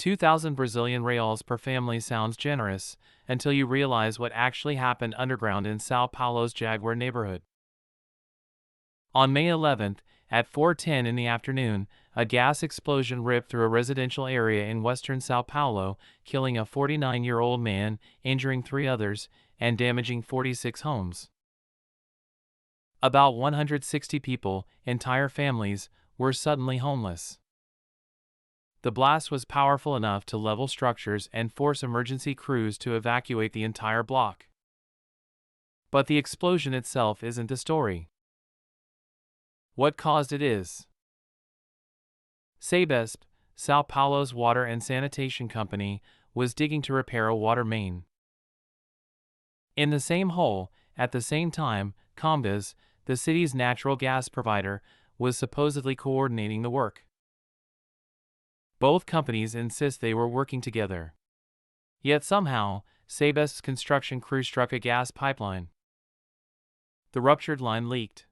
2,000 Brazilian reals per family sounds generous, until you realize what actually happened underground in Sao Paulo's Jaguaré neighborhood. On May 11th, at 4:10 in the afternoon, a gas explosion ripped through a residential area in western Sao Paulo, killing a 49-year-old man, injuring 3 others, and damaging 46 homes. About 160 people, entire families, were suddenly homeless. The blast was powerful enough to level structures and force emergency crews to evacuate the entire block. But the explosion itself isn't the story. What caused it is. Sabesp, Sao Paulo's water and sanitation company, was digging to repair a water main. In the same hole, at the same time, Comgás, the city's natural gas provider, was supposedly coordinating the work. Both companies insist they were working together. Yet somehow, Sabesp's construction crew struck a gas pipeline. The ruptured line leaked.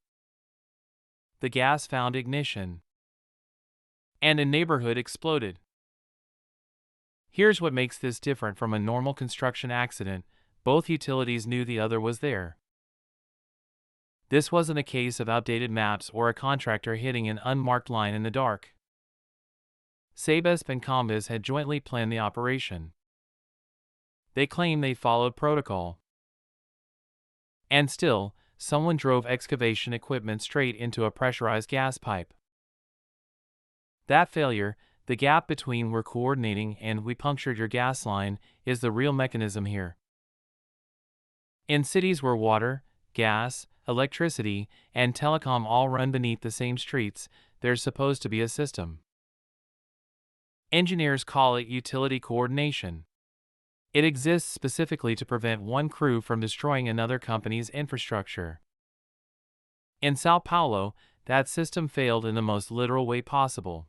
The gas found ignition, and a neighborhood exploded. Here's what makes this different from a normal construction accident: both utilities knew the other was there. This wasn't a case of outdated maps or a contractor hitting an unmarked line in the dark. Sabesp and Comgás had jointly planned the operation. They claim they followed protocol. And still, someone drove excavation equipment straight into a pressurized gas pipe. That failure, the gap between "we're coordinating" and "we punctured your gas line," is the real mechanism here. In cities where water, gas, electricity, and telecom all run beneath the same streets, there's supposed to be a system. Engineers call it utility coordination. It exists specifically to prevent one crew from destroying another company's infrastructure. In Sao Paulo, that system failed in the most literal way possible.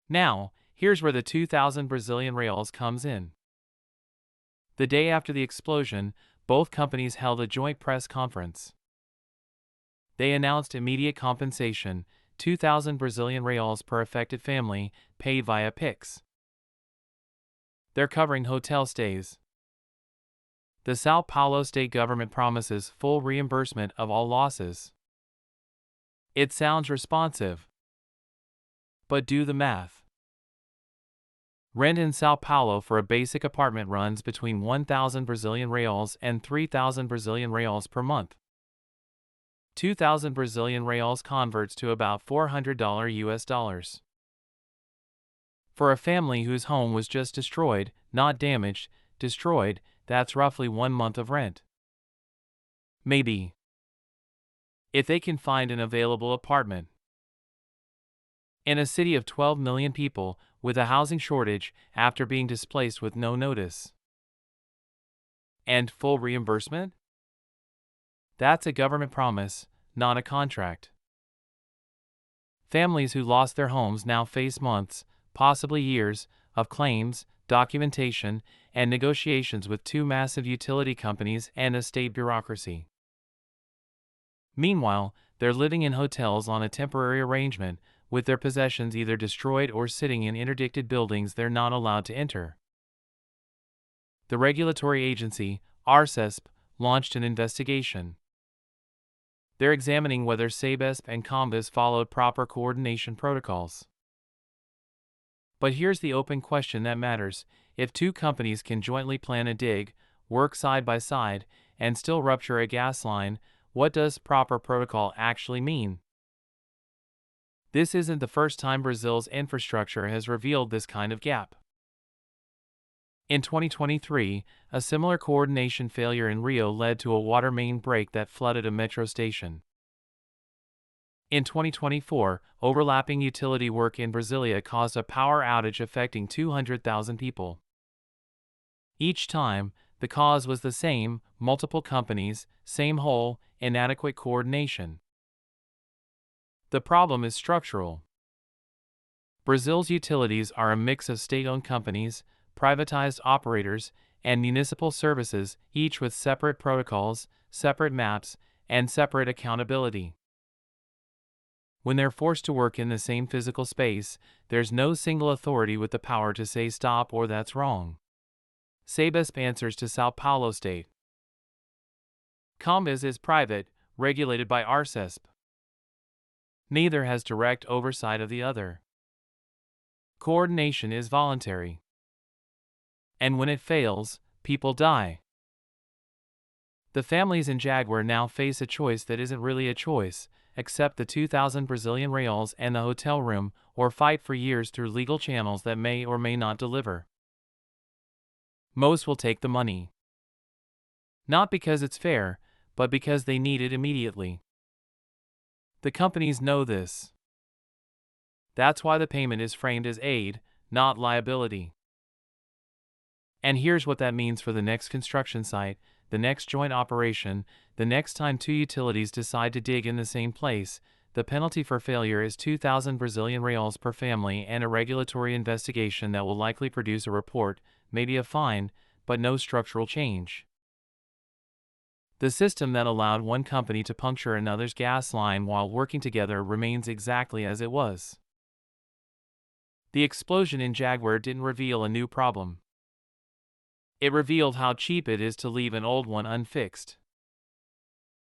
Now, here's where the 2,000 Brazilian reals comes in. The day after the explosion, both companies held a joint press conference. They announced immediate compensation, 2,000 Brazilian reals per affected family, paid via Pix. They're covering hotel stays. The Sao Paulo state government promises full reimbursement of all losses. It sounds responsive. But do the math. Rent in Sao Paulo for a basic apartment runs between 1,000 Brazilian reals and 3,000 Brazilian reals per month. 2,000 Brazilian reals converts to about $400 US dollars. For a family whose home was just destroyed, not damaged, destroyed, that's roughly 1 month of rent. Maybe. If they can find an available apartment. In a city of 12 million people, with a housing shortage, after being displaced with no notice. And full reimbursement? That's a government promise, not a contract. Families who lost their homes now face months, possibly years, of claims, documentation, and negotiations with 2 massive utility companies and a state bureaucracy. Meanwhile, they're living in hotels on a temporary arrangement, with their possessions either destroyed or sitting in interdicted buildings they're not allowed to enter. The regulatory agency, Sabesp, launched an investigation. They're examining whether Sabesp and Comgás followed proper coordination protocols. But here's the open question that matters: if 2 companies can jointly plan a dig, work side by side, and still rupture a gas line, what does proper protocol actually mean? This isn't the first time Brazil's infrastructure has revealed this kind of gap. In 2023, a similar coordination failure in Rio led to a water main break that flooded a metro station. In 2024, overlapping utility work in Brasília caused a power outage affecting 200,000 people. Each time, the cause was the same: multiple companies, same hole, inadequate coordination. The problem is structural. Brazil's utilities are a mix of state-owned companies, privatized operators, and municipal services, each with separate protocols, separate maps, and separate accountability. When they're forced to work in the same physical space, there's no single authority with the power to say stop or that's wrong. Sabesp answers to Sao Paulo State. Comgás is private, regulated by Arcesp. Neither has direct oversight of the other. Coordination is voluntary. And when it fails, people die. The families in Jaguaré now face a choice that isn't really a choice: accept the 2,000 Brazilian reals and the hotel room, or fight for years through legal channels that may or may not deliver. Most will take the money. Not because it's fair, but because they need it immediately. The companies know this. That's why the payment is framed as aid, not liability. And here's what that means for the next construction site, the next joint operation, the next time two utilities decide to dig in the same place. The penalty for failure is 2,000 Brazilian reals per family and a regulatory investigation that will likely produce a report, maybe a fine, but no structural change. The system that allowed one company to puncture another's gas line while working together remains exactly as it was. The explosion in Jaguaré didn't reveal a new problem. It revealed how cheap it is to leave an old one unfixed.